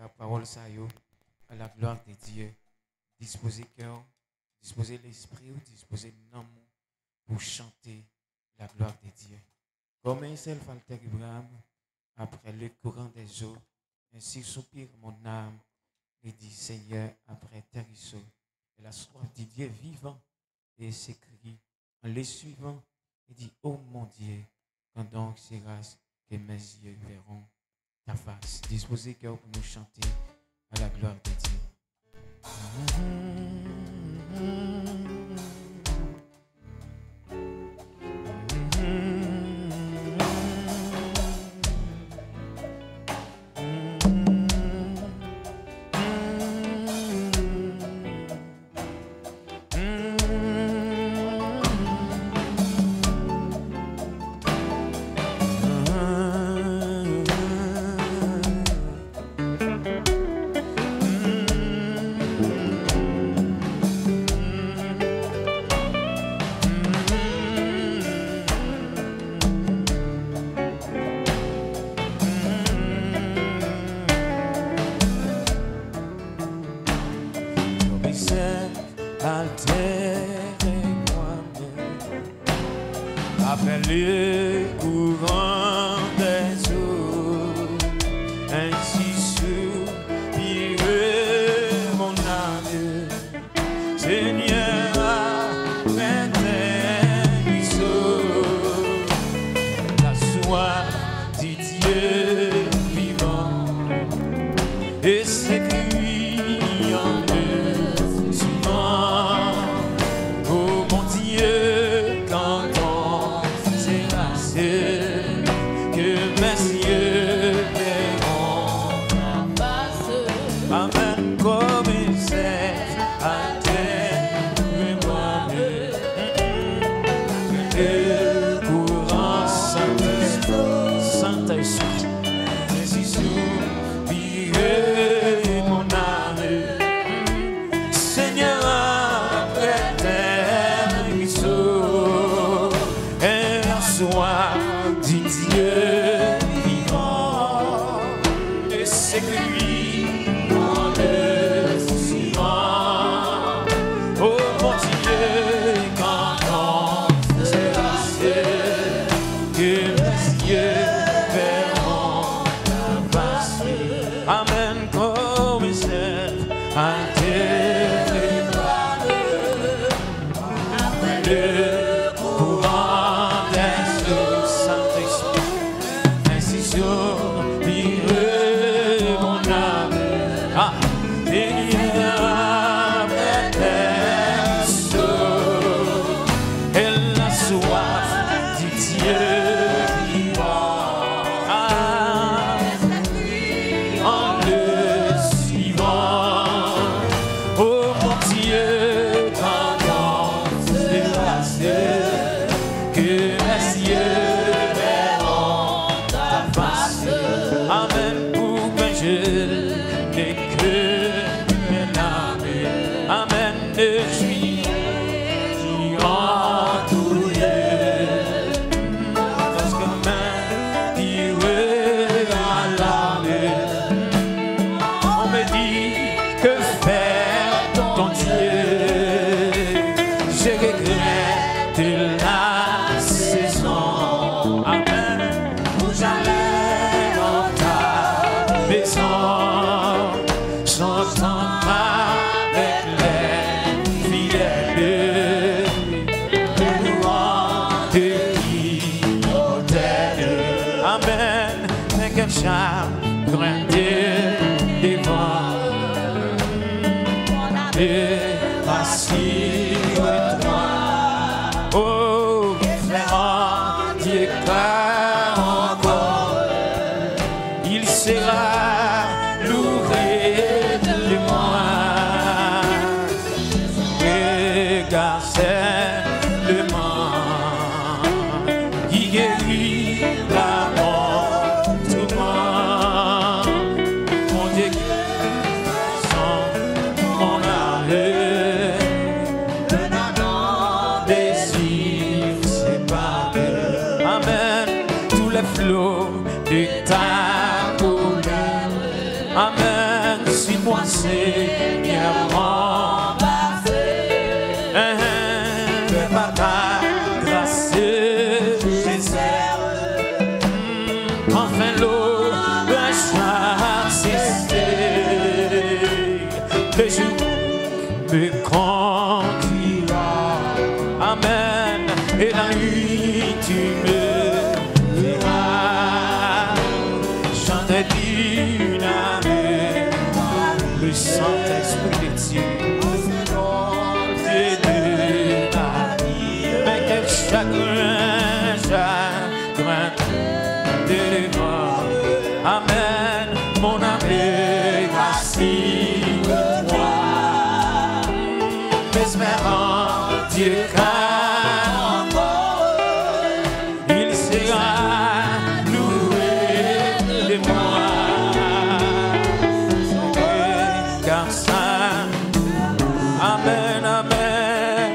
ta parole, ça y est, à la gloire de Dieu. Disposer cœur, disposer l'esprit, disposer l'âme pour chanter la gloire de Dieu. Comme un seul falter Abraham, après le courant des eaux, ainsi soupire mon âme, et dit Seigneur, après tes ruisseaux, et la soif du Dieu vivant, et s'écrit en les suivant, et dit, oh mon Dieu, quand donc sera-ce que mes yeux verront ta face. Disposez cœur pour nous chanter à la gloire de Dieu. Amen. si moi Seigneur remplacé, par ta grâce, enfin l'eau va cesser, le jour me conduira, amen, et la nuit tu me verras, chanter d'une âme, le Saint-Esprit de Dieu, Dieu de ma vie, mais quel chagrin, chagrin de mort, amen, mon âme, rassure-toi, m'espérant Dieu car il sera loué de moi, car ça, amen, amen,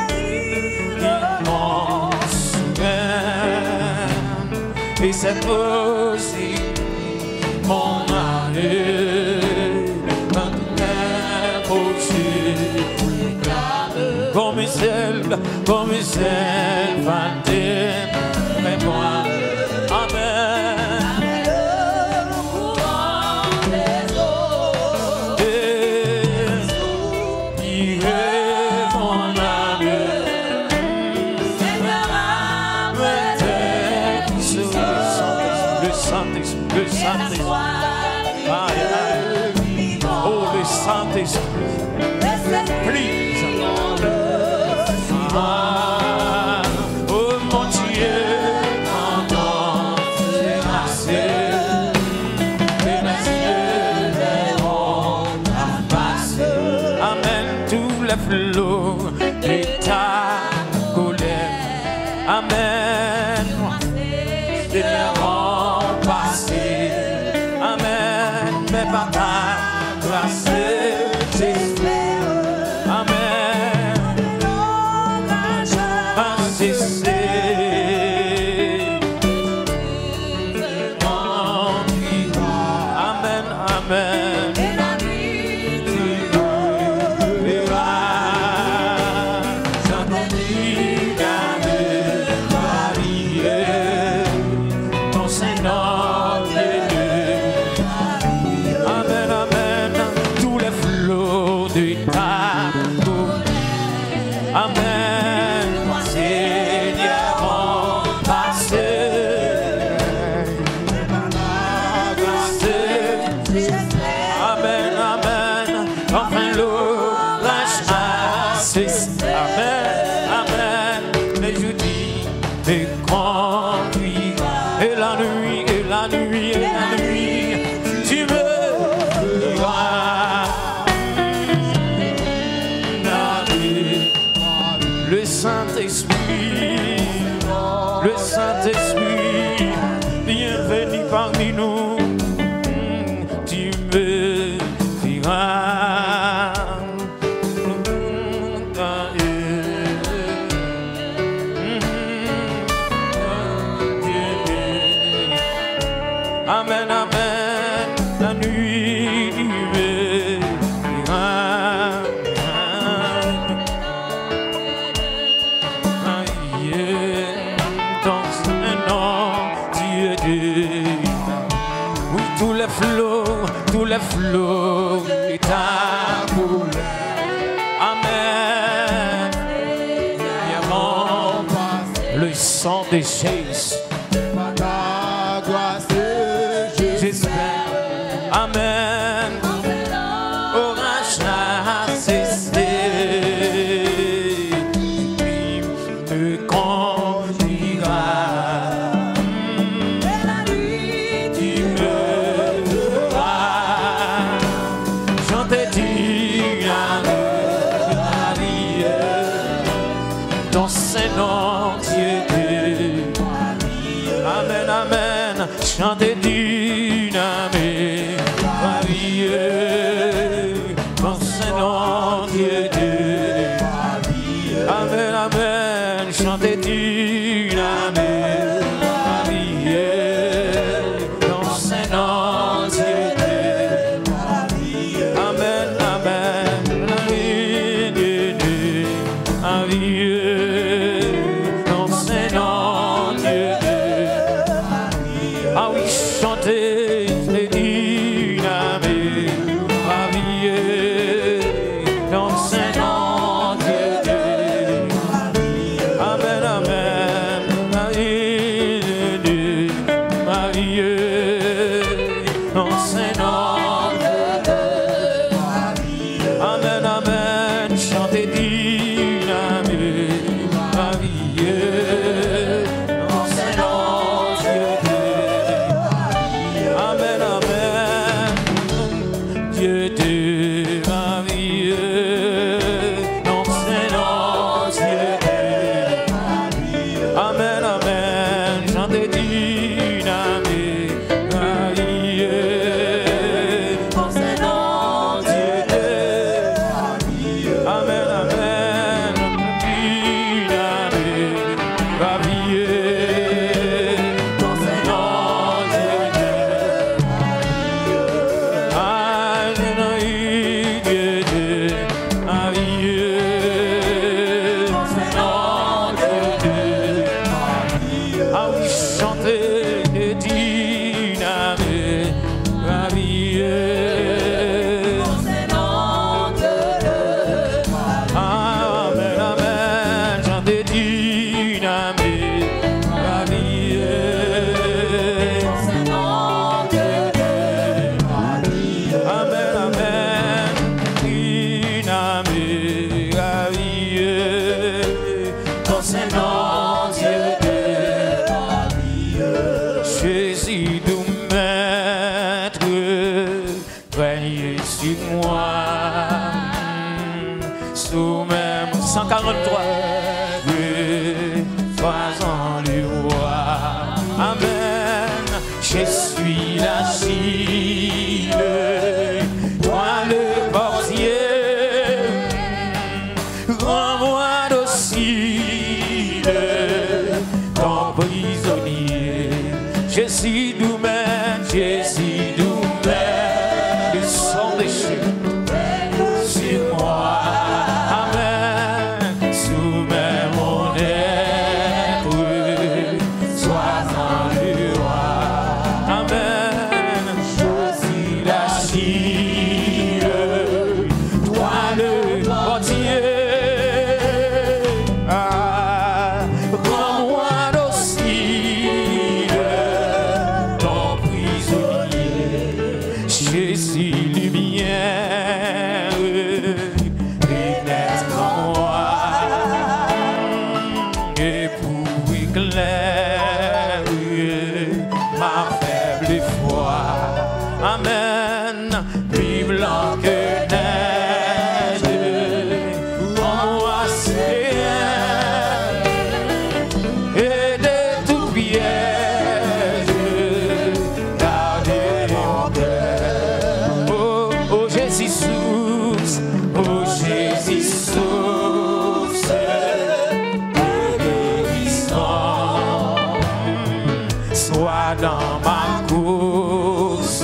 il m'en souvient, et c'est aussi mon âme, quand comme celle vantée, mais moi, amen. Il est mon âme, le Saint-Esprit, oh le Saint-Esprit, please. Oh mon Dieu, pendant ces marchés, les messieurs verront passer, amen, tous les flots de ta colère, amen, ils verront passer, amen, mais par ta grâce, le Saint-Esprit, bienvenue parmi nous, tu me diras, amen, amen, la nuit tu me diras. Oui, tous les flots de ta colère, amen, le sang de Jésus, j'espère, amen, orage a cessé, me conduira. Amen, amen, chantez d'une âme variée, dans ce nom Dieu de amen, amen, chantez d'une âme variée, dans ce nom Dieu de Dieu de ma vie, ton Saint-Nom, Dieu de ma vie. Amen, amen, j'en te dynamite ma vie, ton Saint-Nom, Dieu de ma vie. Amen, amen, dynamite ma vie. Je suis la cible, toi le portier, rends-moi docile, ton prisonnier. Je suis domaine, je suis domaine, le sang déchu sur moi. Amen, soumets mon être, sois en le roi. Amen, choisis la cible, toi le portier. Rends-moi docile, ton prisonnier. Je suis lumière, pénètre en moi, et pour éclairer ma faible foi. Amen, plus blanc que neige, en moi c'est et de tout piège, gardez mon cœur. Oh, oh Jésus source, oh Jésus source de guérison, sois dans ma course,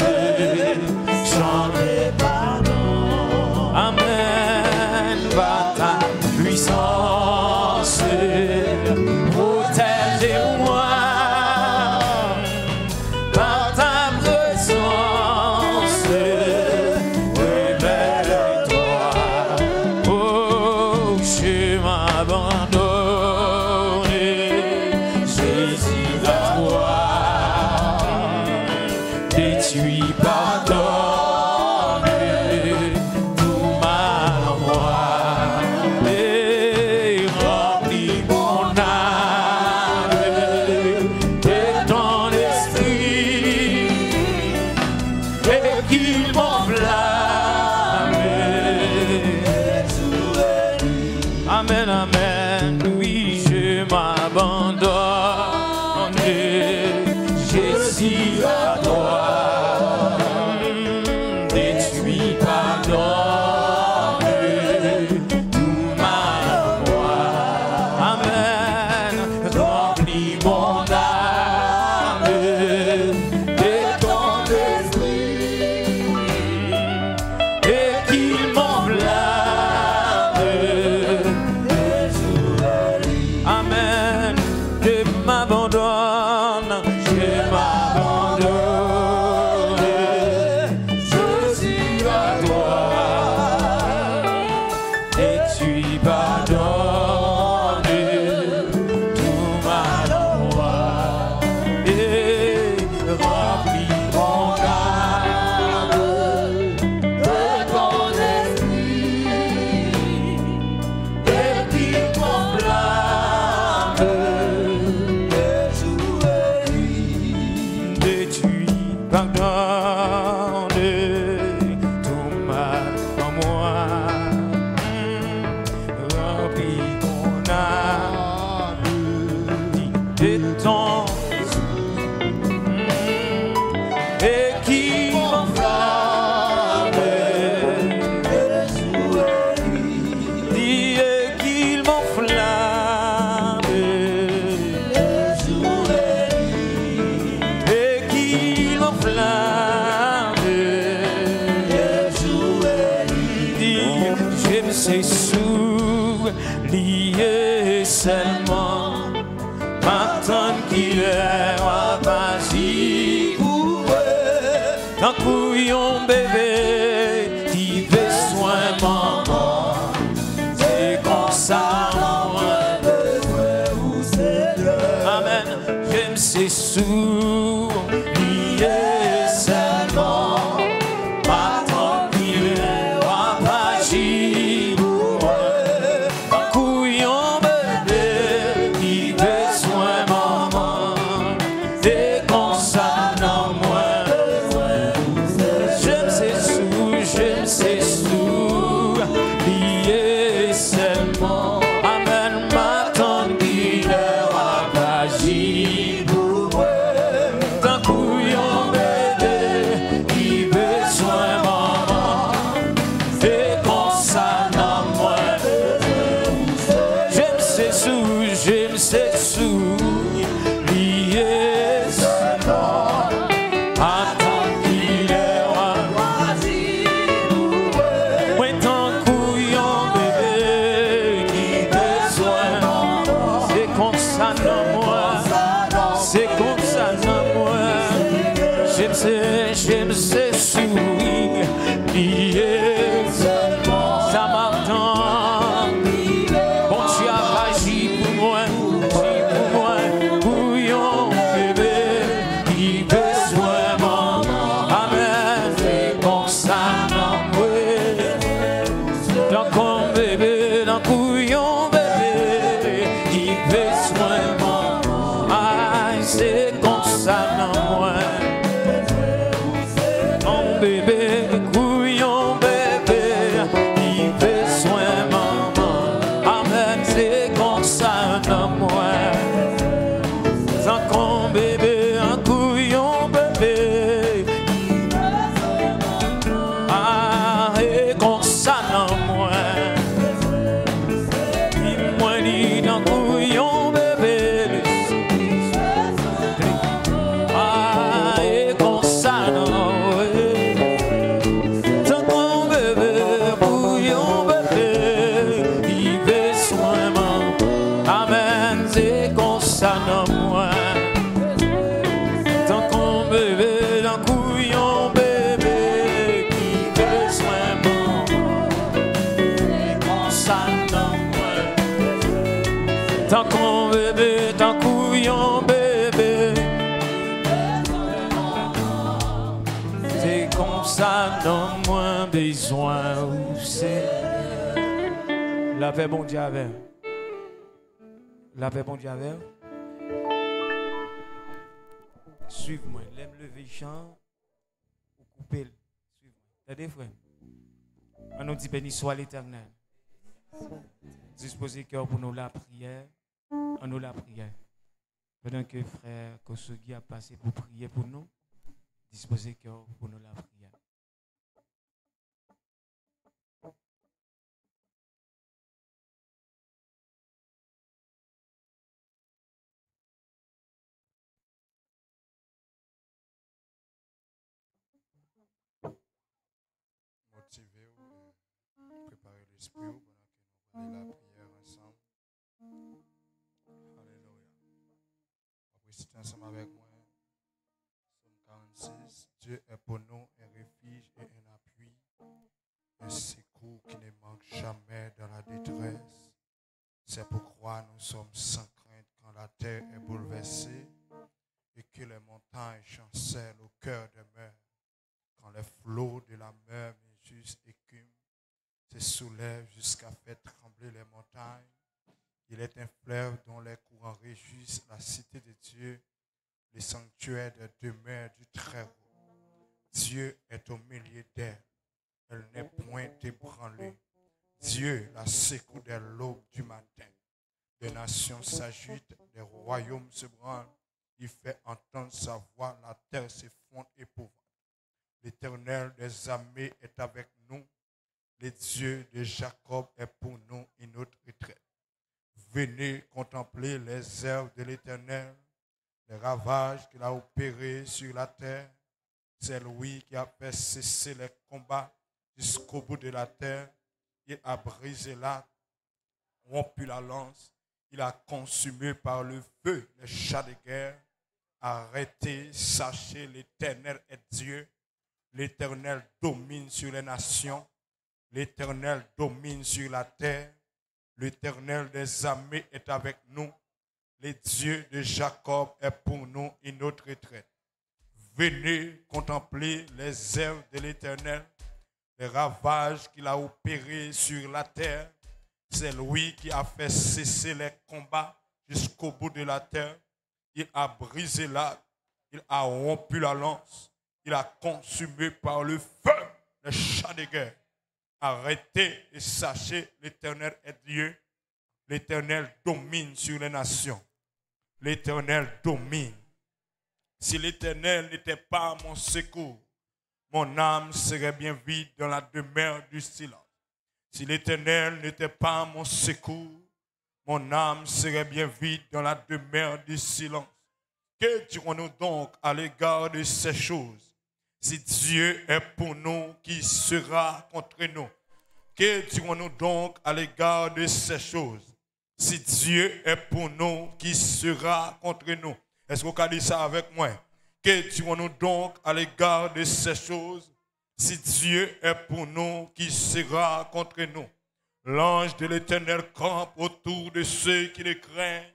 j'en ai pardon. Amen, par ta puissance, protège-moi, par ta présence, révèle-toi. Oh, je m'abandonne, Jésus à toi, détruis, pardonne tout mal en moi, et remplis mon âme de ton esprit, et qu'il m'enflamme. Amen, amen, oui, je m'abandonne, Jésus à toi. Détruis, pardonne tout mal en moi. Amen, remplis mon âme de ton esprit, et qu'il m'enflamme. Amen, je m'abandonne, je m'abandonne, je suis à Yeah, ça m'attend. Bon Dieu a agi pour moi, pour yon bébé qui besoin maman. Amen, c'est comme ça non dans ton bébé, dans couillon bébé qui besoin maman. Ah, c'est comme ça non moi. Mon bébé, couillon bébé, qui besoin maman. Amen, c'est comme ça non moi. Sans qu'on bébé, un couillon bébé, ah, et comme ça non moi. Dis-moi ni dans couillon bébé, ah, et comme ça non. Amen, c'est comme ça non moi. Tant qu'on bébé, dans couillon bébé qui besoin maman. C'est comme ça non moi. Tant qu'on bébé, dans couillon bébé. C'est comme ça non moins besoin où c'est. La paix bon Dieu avec. La paix bon Dieu avec. Suive-moi. L'aime lever chant ou couper. Suive-moi. Regardez frère. On nous dit béni soit l'Éternel. Disposez cœur pour nous la prière. On nous la prière. Pendant que frère Kosogui a passé pour prier pour nous, disposez cœur pour nous la prière. Motiver ou préparer l'esprit pendant que nous allons la prière ensemble. Alléluia. On va réciter ensemble avec moi. Psaume 46. Dieu est pour nous un refuge et un appui, un secours qui ne manque jamais dans la détresse. C'est pourquoi nous sommes sans crainte quand la terre est bouleversée et que les montagnes chancellent au cœur des mers. Quand les flots de la mer injuste écume se soulèvent jusqu'à faire trembler les montagnes. Il est un fleuve dont les courants réjouissent la cité de Dieu, le sanctuaire des demeures du Très-Haut. Dieu est au milieu d'elle. Elle n'est point ébranlée. Dieu la secoue dès l'aube du matin. Des nations s'agitent, des royaumes se branlent. Il fait entendre sa voix, la terre s'effondre épouvante. L'Éternel des armées est avec nous. Le Dieu de Jacob est pour nous une autre retraite. Venez contempler les œuvres de l'Éternel, les ravages qu'il a opérés sur la terre. C'est lui qui a fait cesser les combats jusqu'au bout de la terre. Il a brisé l'arc, rompu la lance. Il a consumé par le feu les chars de guerre. Arrêtez, sachez, l'Éternel est Dieu. L'Éternel domine sur les nations. L'Éternel domine sur la terre. L'Éternel des armées est avec nous. Le Dieu de Jacob est pour nous une autre retraite. Venez contempler les œuvres de l'Éternel, les ravages qu'il a opérés sur la terre. C'est lui qui a fait cesser les combats jusqu'au bout de la terre. Il a brisé l'arc, il a rompu la lance, il a consumé par le feu les chars de guerre. Arrêtez et sachez, l'Éternel est Dieu. L'Éternel domine sur les nations. L'Éternel domine. Si l'Éternel n'était pas mon secours, mon âme serait bien vide dans la demeure du silence. Si l'Éternel n'était pas mon secours, mon âme serait bien vide dans la demeure du silence. Que dirons-nous donc à l'égard de ces choses? Si Dieu est pour nous, qui sera contre nous? Que dirons-nous donc à l'égard de ces choses? Si Dieu est pour nous, qui sera contre nous? Est-ce que vous avez dit ça avec moi? Que dirons-nous donc à l'égard de ces choses? Si Dieu est pour nous, qui sera contre nous? L'ange de l'Éternel campe autour de ceux qui le craignent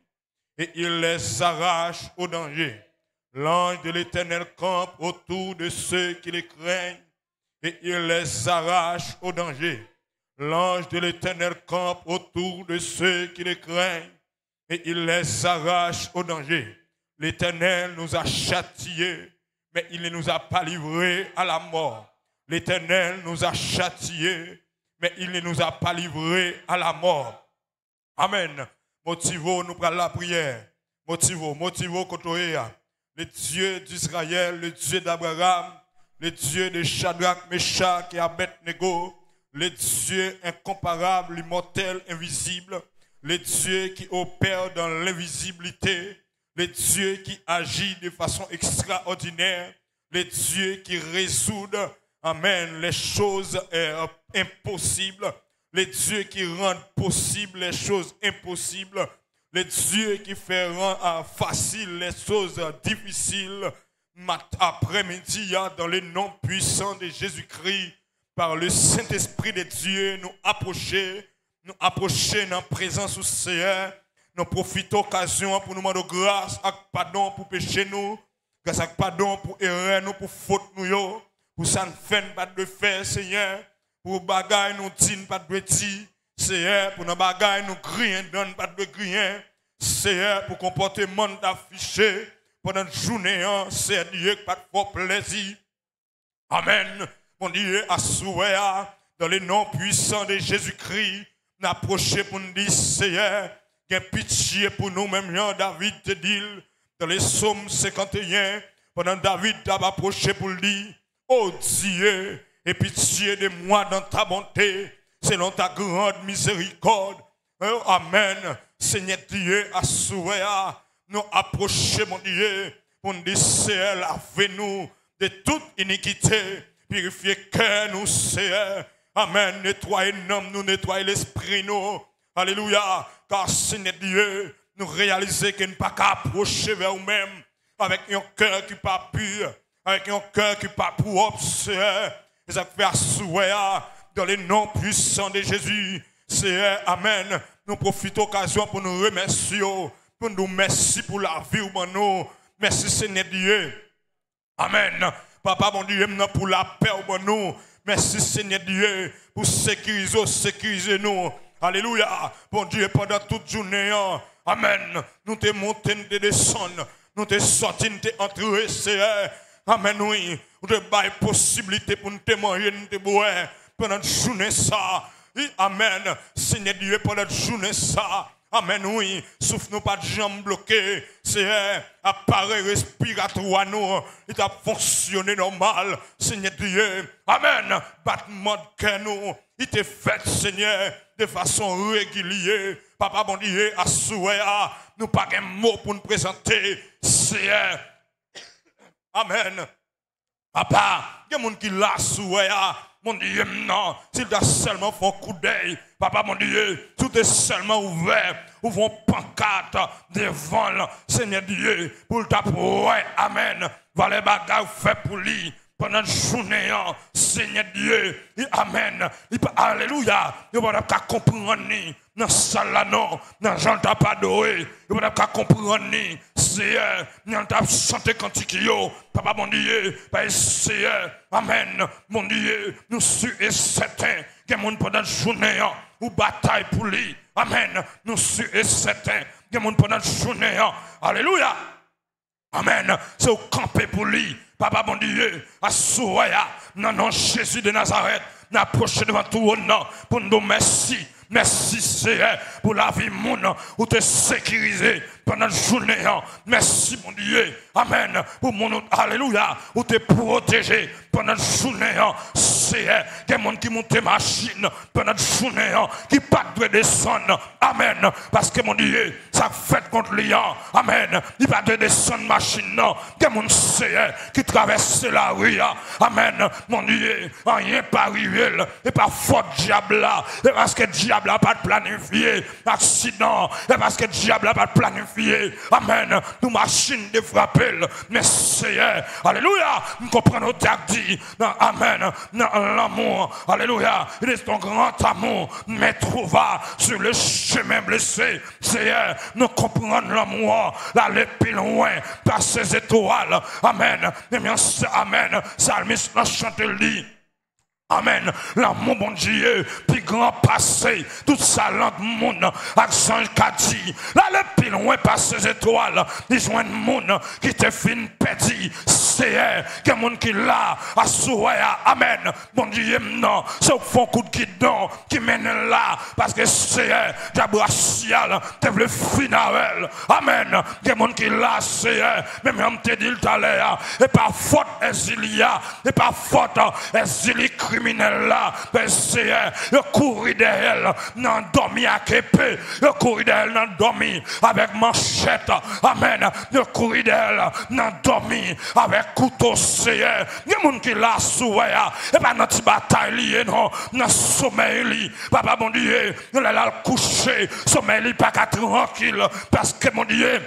et il les arrache au danger. L'ange de l'Éternel campe autour de ceux qui le craignent et il les arrache au danger. L'ange de l'Éternel campe autour de ceux qui le craignent et il les arrache au danger. L'Éternel nous a châtiés, mais il ne nous a pas livrés à la mort. L'Éternel nous a châtiés, mais il ne nous a pas livrés à la mort. Amen. Motivons nous pour la prière. Motivons Kotoéa. Le Dieu d'Israël, le Dieu d'Abraham, le Dieu de Shadrach, Meshach et Abednego, le Dieu incomparable, immortel, invisible, le Dieu qui opère dans l'invisibilité, le Dieu qui agit de façon extraordinaire, le Dieu qui résout, amen, les choses impossibles, le Dieu qui rend possible les choses impossibles, le Dieu qui fait rendre facile les choses difficiles. Après-midi, dans le nom puissant de Jésus-Christ, par le Saint-Esprit de Dieu, nous approcher dans la présence du Seigneur. Nous profitons d'occasion pour nous demander grâce et pardon pour pécher nous, grâce et pardon pour erreur nous, pour faute nous, pour ça ne fait pas de faire, Seigneur, pour bagaille nous dit pas de dire, Seigneur, pour nos bagailles nous grien donne pas de grien, Seigneur, pour comportement d'afficher pendant la journée, c'est Dieu pas de fort plaisir. Amen. Mon Dieu, assouvez dans le nom puissant de Jésus-Christ, n'approchez pour nous dire, Seigneur, qu'il y a pitié pour nous, même David te dit, dans les psaumes 51, pendant David t'a approché pour lui dire, oh Dieu, aie pitié de moi dans ta bonté, selon ta grande miséricorde. Oh, amen. Seigneur Dieu, assouvez nous approcher, mon Dieu, pour nous dire, Seigneur, lavez-nous de toute iniquité, purifiez cœur nous, Seigneur. Amen. Nettoyez nous, nettoyez l'esprit nous. Alléluia. Car Seigneur Dieu, nous réalisons qu'il n'est pas qu'à approcher vers nous-mêmes avec un cœur qui n'est pas pur, avec un cœur qui n'est pas propre, Seigneur. Et ça fait assurer dans le nom puissant de Jésus. Seigneur, amen. Nous profitons de l'occasion pour nous remercier, pour nous remercier pour la vie ou nous. Merci Seigneur Dieu. Amen. Papa, mon Dieu, pour la paix ou nous. Merci Seigneur Dieu pour sécuriser nous. Alléluia. Bon Dieu, pendant toute journée. Amen. Nous te montons, nous te descendons. Nous te sortis, nous te entrés, Seigneur. Amen, oui. Nous te baillons possibilité pour nous te manger, nous te boire. Pendant la journée, ça. Amen. Seigneur Dieu, pendant la journée, ça. Amen, oui. Souffle nous pas de jambes bloquées. Seigneur, appareil respiratoire, nous. Il a fonctionné normal. Seigneur Dieu. Amen. Battement de cœur, nous. Il te fait, Seigneur, de façon régulière. Papa, bon Dieu, à souhait, nous pas un mot pour nous présenter. Seigneur. Amen. Papa, il y a des gens qui l'a souhait. Mon Dieu, non, s'il t'a seulement fait un coup d'œil, papa, mon Dieu, tout est seulement ouvert, ouvrons pancarte devant Seigneur Dieu, pour t'apprendre, amen, va les bagages fait pour lui, pendant la journée, Seigneur Dieu, amen, alléluia, il va pas comprendre, dans la salle, non, dans Jean t'a pas adoré, il va pas comprendre, Seigneur, nous t'a chanté cantique, papa, mon Dieu, Seigneur, amen, mon Dieu, nous sommes certains, que mon pendant la journée, ou bataille pour lui, amen, nous sommes certains, que mon pendant la journée, alléluia, amen, c'est au camper pour lui, papa, mon Dieu, à Soya, non, non, Jésus de Nazareth, n'approche devant tout le nom, pour nous merci. Merci Seigneur pour la vie mon où te sécuriser pendant la journée. Merci mon Dieu. Amen. Pour mon alléluia où te protéger pendant la journée. c'est des gens qui montent machine pendant la journée, qui pas de descendre. Amen. Parce que mon Dieu, ça fait contre lui. Amen. Il va de descendre machine. Des gens c'est qui traversent la rue. Amen. Mon Dieu, rien pas arrivé. Et pas faute diable là. Et parce que diable n'a pas planifié accident. Et parce que diable n'a pas planifié. Amen. Nous machine de frapper. Mais c'est alléluia. Nous comprenons dit. Amen. Dans l'amour. Alléluia. Il est ton grand amour. Mais trouva sur le chemin blessé. C'est nous comprenons l'amour. Là, les plus loin. Par ses étoiles. Amen. Et bien, amen. Salmiste l'a chanté lui. Amen. L'amour, mon Dieu, puis grand passé, toute sa langue monde, accent qu'a-dit. Là, le plus loin par ses étoiles, ils ont un monde qui te fin pédi. C'est que monde qui l'a, à souhait, amen. Mon Dieu, non, c'est au fond coup de guidon qui mène là, parce que c'est d'abracial, t'es le final. Amen. Que monde qui l'a, c'est, même on te dit tout à l'heure, et par faute, exilia, et par faute, exilie criminel là, c'est le courir d'elle, n'en dormi à képé, le courir d'elle, n'en dormi avec manchette, amen, le courir d'elle, n'en dormi avec couteau, c'est, il y a des gens qui l'a souhait, et pas notre bataille liée, non, dans sommeil, papa, mon Dieu, il a couché, sommeil, pas qu'à tranquille, parce que mon Dieu,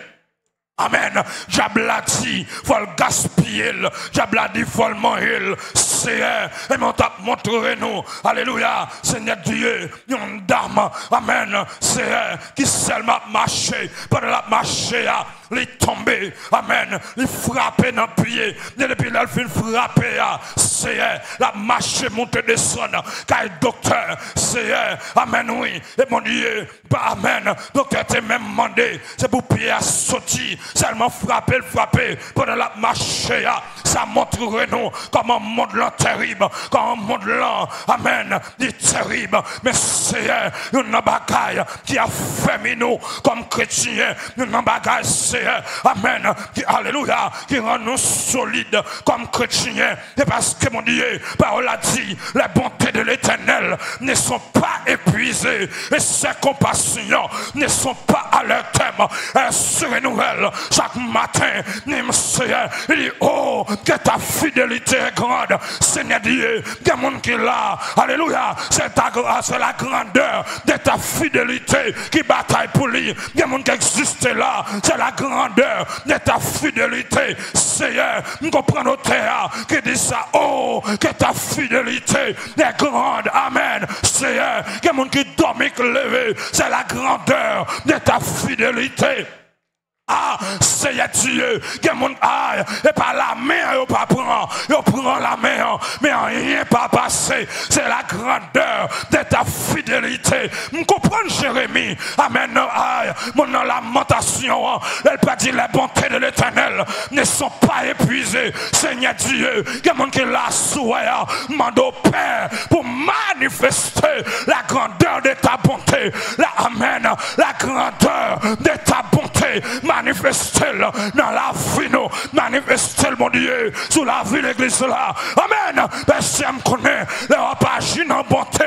amen. Diable a dit, faut le gaspiller. Diable a dit, faut le manger. C'est et mon t'a montré nous. Alléluia. Seigneur Dieu, une dame. Amen. C'est qui seulement marché. Pendant la marché, il est tombé. Amen. Il frappé dans le pied. Et depuis là, il fait frapper. C'est la marche monte descendre. Car le docteur, c'est amen, oui. Et mon Dieu, amen. Docteur t'a même demandé. C'est pour pied à sortir. Seulement frapper, pendant la marche, ça montrerait nous comme un monde là terrible, comme un monde là, amen, dit terrible, mais c'est une bagaille qui a fait nous comme chrétiens, une bagaille c'est, amen, qui, alléluia, qui rend nous solides comme chrétiens, et parce que mon Dieu, parole a dit, les bontés de l'Éternel ne sont pas épuisées, et ses compassions ne sont pas à leur terme, elles se renouvellent chaque matin. Il dit, oh, que ta fidélité est grande, Seigneur Dieu, il y a des gens qui là, alléluia, c'est la grandeur de ta fidélité qui bataille pour lui, il y a des gens qui existent là, c'est la grandeur de ta fidélité, Seigneur, nous comprenons qui dit ça, oh, que ta fidélité est grande, amen, Seigneur, il y a des gens qui dorment et levés, c'est la grandeur de ta fidélité. Ah, Seigneur Dieu, que mon aïe, et par la main, il prend la main, mais rien pas passé. C'est la grandeur de ta fidélité. Vous comprenez, Jérémie? Amen, aïe, mon lamentation, elle pas dit les bontés de l'Éternel ne sont pas épuisées. Seigneur Dieu, que mon qui l'a souhait, mande au Père pour manifester la grandeur de ta bonté. Amen, la grandeur de ta bonté. Manifestez-le dans la vie, nous. Manifestez-le, mon Dieu, sous la vie de l'église là. Amen. Personne me connaît. Le pas agir dans bonté.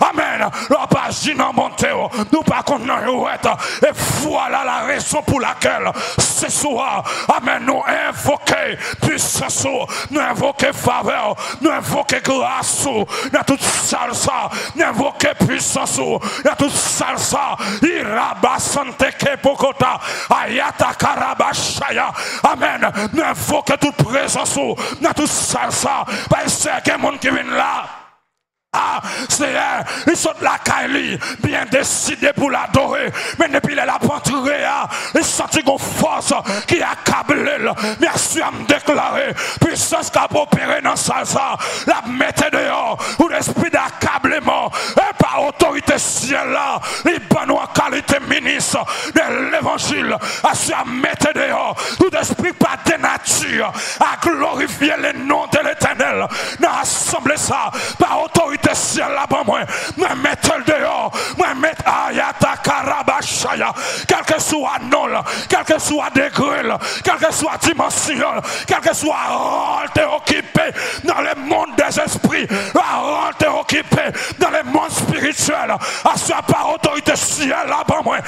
Amen. Le pas agir dans bonté. Nous pas connaître. Et voilà la raison pour laquelle ce soir, amen, nous invoquons puissance, nous invoquons faveur, nous invoquons grâce, dans toute salsa, nous invoquons puissance, dans toute salsa. Irabasante kepokota. Ayata karabashaya. Amen. Nous invoquons toute présence dans toute salsa. Parce que quelqu'un qui vient là. Ah, Seigneur, ils sont de la Kaili, bien décidés pour l'adorer. Mais depuis la rentrée, ils sont une force qui a câblé. Merci à me déclarer. Puissance qui a opéré dans ça. La mettez dehors. Ou l'esprit d'accablement. Et par autorité ciel là. Les bonnes en qualité ministre de l'évangile. À mettre dehors. Tout esprit pas de nature. À glorifier le nom de l'Éternel. Dans l'assemblée ça. Par autorité ciel là-bas, moi mettre le dehors, moi mettre ayata karabashaya. Quel que soit nom, quel que soit degré, quelle que soit dimension, quel que soit rôle t'es occupé dans le monde des esprits, rôle t'es occupé dans le monde spirituel, à ce par autorité ciel là-bas, moi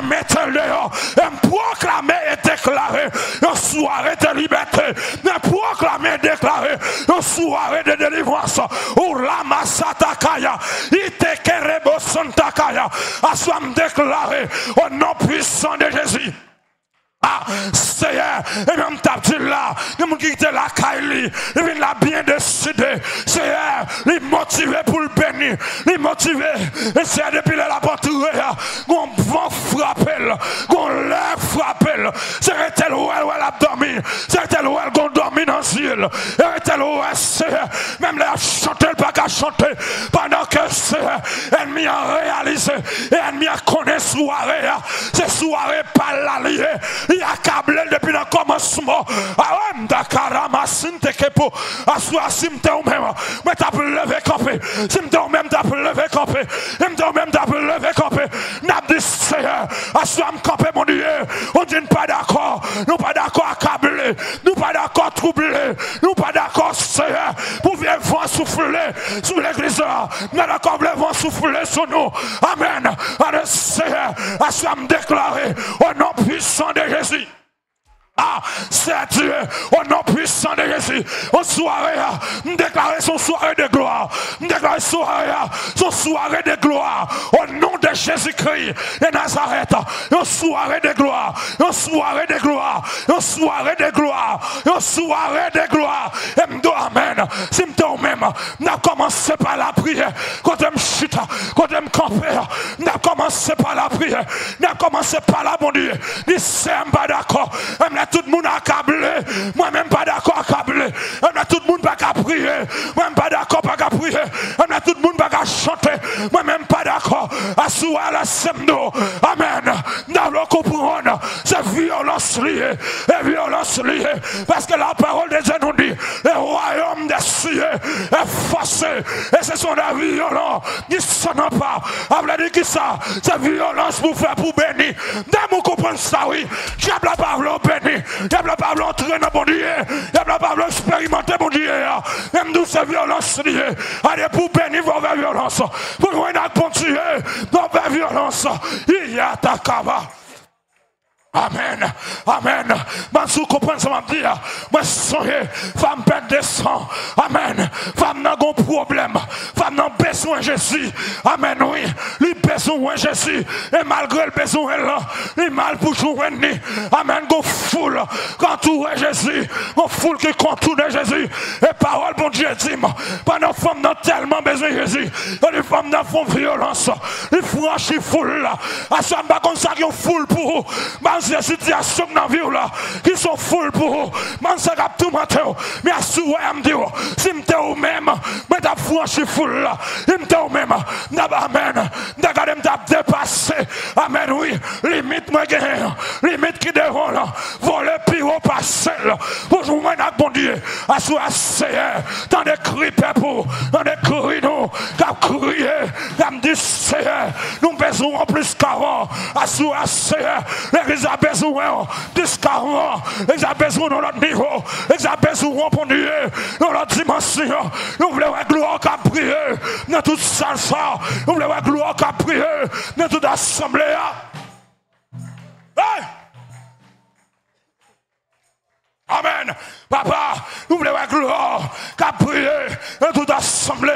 mettez dehors et me proclamer et déclarer une soirée de liberté, me proclamer et déclarer une soirée de délivrance. Ou la masatakaya, ite kerebo santakaya, à ce me déclarer au nom puissant de Jésus. Ah, Seigneur, et même t'as dit là, il m'a quitté la Kaili, il l'a bien décidé, Seigneur, il motivé pour le bénir, il motivé, et c'est depuis la porte, qu'on vent frapper, qu'on lève frapper, c'est tel où elle a dormi, c'est tel où elle a dormi dans le ciel, c'est tel où elle Seigneur, même là, chanter, pas qu'à chanter, pendant que Seigneur, ennemi a réalisé, et ennemi a connaît soirée, c'est soirée pas l'allié. Il a câblé depuis le commencement. Ah ouais, d'accord, ma sinte kepo. Assois, si m'te ou même, mais t'as pu lever campé. Si m'te ou même, t'as pu lever campé. Si m'te ou même, t'as pu lever campé. N'a dit Seigneur, assois m'campé, mon Dieu. On dit pas d'accord. Nous pas d'accord accablé. Nous pas d'accord troublé. Nous pas d'accord, Seigneur. Pour venir vent souffler sur l'église. Nous d'accord, le vent souffler sur nous. Amen. Allez, Seigneur, assois me déclarer au nom puissant de Jésus. Ah, c'est Dieu, au nom puissant de Jésus, au soirée, déclarer son soirée de gloire, déclarer son soirée de gloire, au nom de Jésus-Christ de Nazareth, une soirée de gloire, une soirée de gloire, une soirée de gloire, une soirée de gloire, et m'do amen, si m'do même, n'a commencé par la prière, quand je me chute, quand je me camper, n'a commencé par la prière, n'a commencé par la bon Dieu, ni c'est pas d'accord, tout le monde accablé, moi-même pas d'accord accablé, tout le monde pas qu'à prier, moi-même pas d'accord pas qu'à prier, tout le monde pas qu'à chanter, moi-même pas d'accord, assoir la semno, amen, nous le comprendre, c'est violence liée, et violence liée, parce que la parole de Dieu nous dit, le royaume des cieux est forcé, et ce sont des violents, qui ne sont pas, après dire qui ça, c'est violence pour faire pour bénir, d'amour comprendre ça, oui, diable la parole bénir. Diable pas entrer dans mon Dieu. Diable pas expérimenter mon Dieu. Même nous c'est violence liée. Allez pour bénir vos violences. Pour nous continuer dans vos violences. Il y a ta cava. Amen, amen. Mansou comprend ça m'a dit. Moi soyez femme perd des sang. Amen. Femme n'a pas de problème. Femme n'a pas besoin de Jésus. Amen, oui. Lui besoin de Jésus. Et malgré le besoin là, il mal pour jouer. Amen. Go foule quand tout est Jésus. Go foule qui contourne Jésus. Et parole bon Dieu dit. Pendant femme n'a tellement besoin de Jésus. Les femmes n'a font violence. Les franchis foule là. À ce moment comme ça qui foule pour des situations dans la vie là, qui sont full pour vous. Man, ça cap tout matin. Mais à ce moment, je me dis, si je suis au même, je suis franchi full là. Si je suis au même, amen. Je suis dépassé. Amen, oui. Limite, moi, limite qui devant là. Voler, puis repasser là. Pour jouer avec bon Dieu. À ce moment, Seigneur, dans des cris, pour, dans des cris, nous, qui crié, qui me dit, Seigneur, nous besoin plus qu'avant. À ce moment, Seigneur, l'église a besoin d'escarment, ils ont besoin de notre niveau, ils ont besoin pour Dieu, dans notre dimension. Nous voulons la gloire qu'à prier, dans toute salsa, nous voulons la gloire qu'à prier, dans toute assemblée. Hey! Amen. Papa, nous voulons la gloire qu'à prier dans toute assemblée.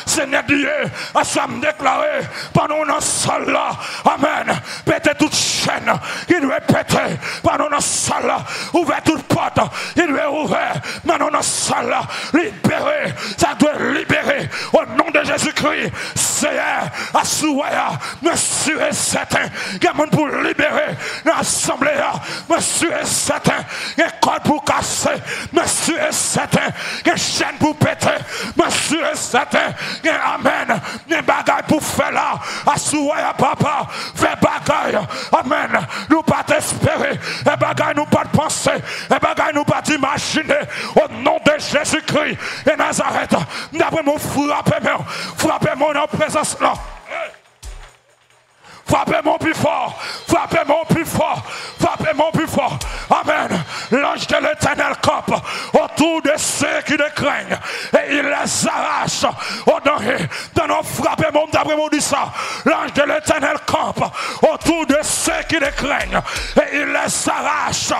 Seigneur Dieu, à ça me déclarer pendant notre salle là. Amen. Pétez toute chaîne qui doit péter pendant notre salle là. Ouvrez toute porte qui doit ouvrir pendant notre salle là. Libérer, ça doit libérer au nom de Jésus-Christ. Seigneur, à Souaya, monsieur est certain qu'il y a monde pour libérer dans l'assemblée là. Monsieur est certain qu'il y a code pour casser. Monsieur est certain qu'il y a chaîne pour péter. Monsieur est certain qu'il y a amen. Il y a bagaille pour faire là. À Souaya, papa, fais bagaille. Amen. Nous pas t'espérer. Et bagaille nous pas penser. Et bagaille nous pas imaginer. Au nom de Jésus-Christ et Nazareth. D'après mon frappez-moi en présence là. Frappez-moi plus fort. Frappez-moi plus fort. Frappez-moi plus fort. Amen. L'ange de l'Éternel campe autour de ceux qui le craignent. Et il les arrache au danger. Dans nos frappez-moi, d'après moi dit ça. L'ange de l'Éternel campe autour de ceux qui le craignent. Et il les arrache.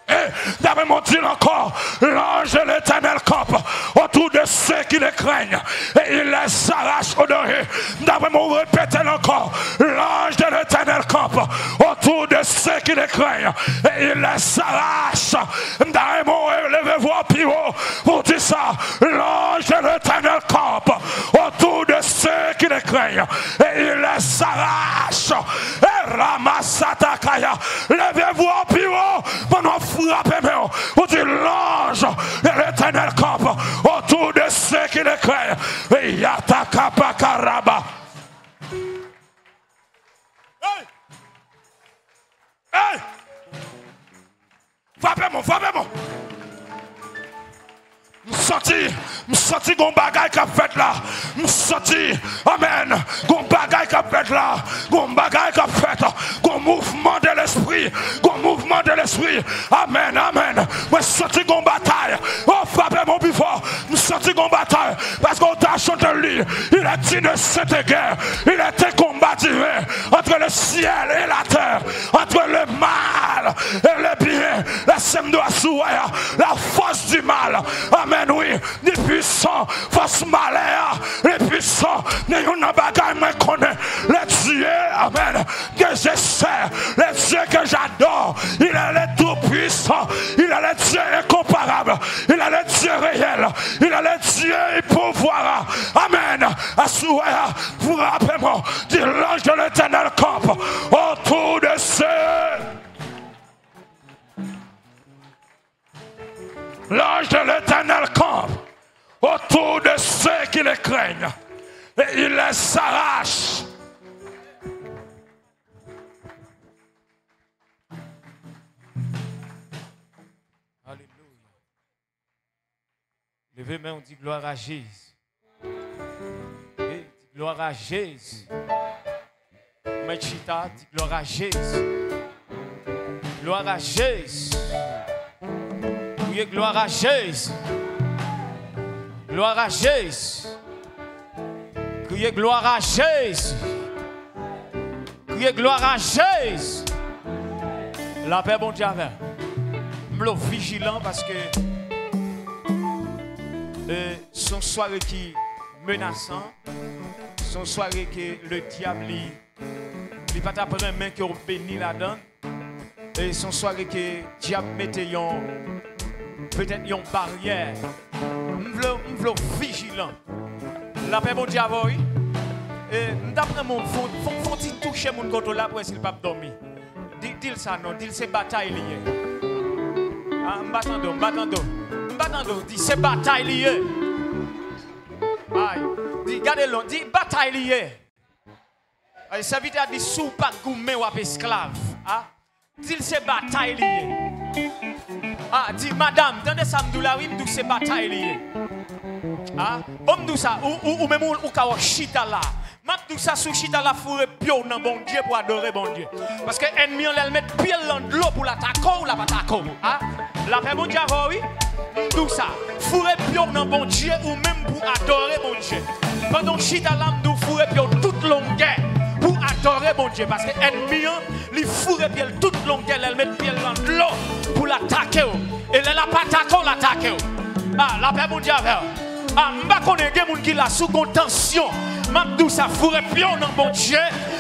Et d'après mon Dieu encore, l'ange de l'Éternel campe autour de ceux qui le craignent et il les arrache au danger. D'après mon répéter encore, l'ange de l'Éternel campe autour de ceux qui le craignent et il les arrache. D'après mon levez-vous plus haut pour dire ça, l'ange de l'Éternel campe autour de ceux qui le craignent et il les arrache. Et Ramasatakaya, levez-vous plus haut pour nous frappez-moi. Vous dites l'ange de l'Éternel campe autour de ceux qui le craignent. Et Yatakapakaraba. Hey! Hey! Frappez-moi, frappez-moi. Je senti qu'on bagaille qui a fait là. Je senti, amen, qu'on bagaille qui a fait là. Qu'on bagaille qui a fait. Qu'on mouvement de l'esprit. Qu'on mouvement de l'esprit. Amen, amen. Je senti qu'on bataille. Oh, frappez-moi plus fort. Je senti qu'on bataille. Parce qu'on t'a chanté lui. Il a dit de cette guerre. Il était combat divin entre le ciel et la terre. Entre le mal et le bien. La sème de la force du mal. Amen, oui. Les puissants, force malheur. Les puissants, les bagaille me connaît. Les dieux, amen, que je sers. Les dieux que j'adore. Il est le tout-puissant. Il est le Dieu incomparable. Il est le Dieu réel. Il est le Dieu pouvoir. Amen. Assoua, vous rappelez-moi, dit l'ange de l'Éternel campe autour de ceux. L'ange de l'Éternel campe autour de ceux qui le craignent et il les arrache. Alléluia. Levez main, on dit gloire à Jésus. Et gloire à Jésus. Machita, dit gloire à Jésus. Gloire à Jésus. Gloire à Jésus. Gloire à Jésus. Criez gloire à Jésus. Criez gloire à Jésus. La paix, bon Dieu, avec. Je suis vigilant parce que son soirée qui est menaçant, son soirée que le diable il pas t'apprendre main qui est béni là-dedans, et son soirée que le diable mettait peut-être une barrière. Je suis vigilant. La paix, mon Dieu, oui. D'après mon faut toucher mon côté là pour s'il pas dormir. Dis ça non, dis c'est bataille liée. Ah, m'battando, dis c'est bataille liée. Aïe, dis gardez-le, dis bataille liée. Ça veut dire dit sous pas goumé ou esclave. Ah, dis c'est bataille liée. Ah, dis madame, tendez ça m'doula oui, m'dou c'est bataille liée. Ah, m'dou ça ou même ou ka chita là. M'dou ça sous chita là fourre pio dans bon Dieu pour adorer bon Dieu. Parce que ennemi on met pied dans l'eau pour l'attaquer ou la attaquer. Ah, la paix bon Dieu oui. M'dou ça fourre pio dans bon Dieu ou même pour adorer bon Dieu. Pendant chita là m'dou fourre pio toute longueur pour adorer bon Dieu parce que ennemi li fourre pied toute longueur elle met pied dans l'eau pour l'attaquer et elle n'a pas attaqué l'attaquer. Ah, la paix bon Dieu avec. Ah, m'pa connaît des moun qui la sous tension. M'dou ça fourre pion dans bon Dieu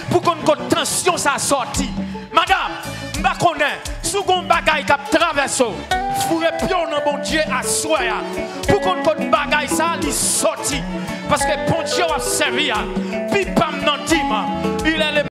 pour qu'on tension ça sorti. Madame, m'pa connaît sous gon bagaille qui traverse. Fourre pion dans bon Dieu à soi pour qu'on bagaille ça li sorti parce que bon Dieu a servi. Puis pas nan dima. Il est le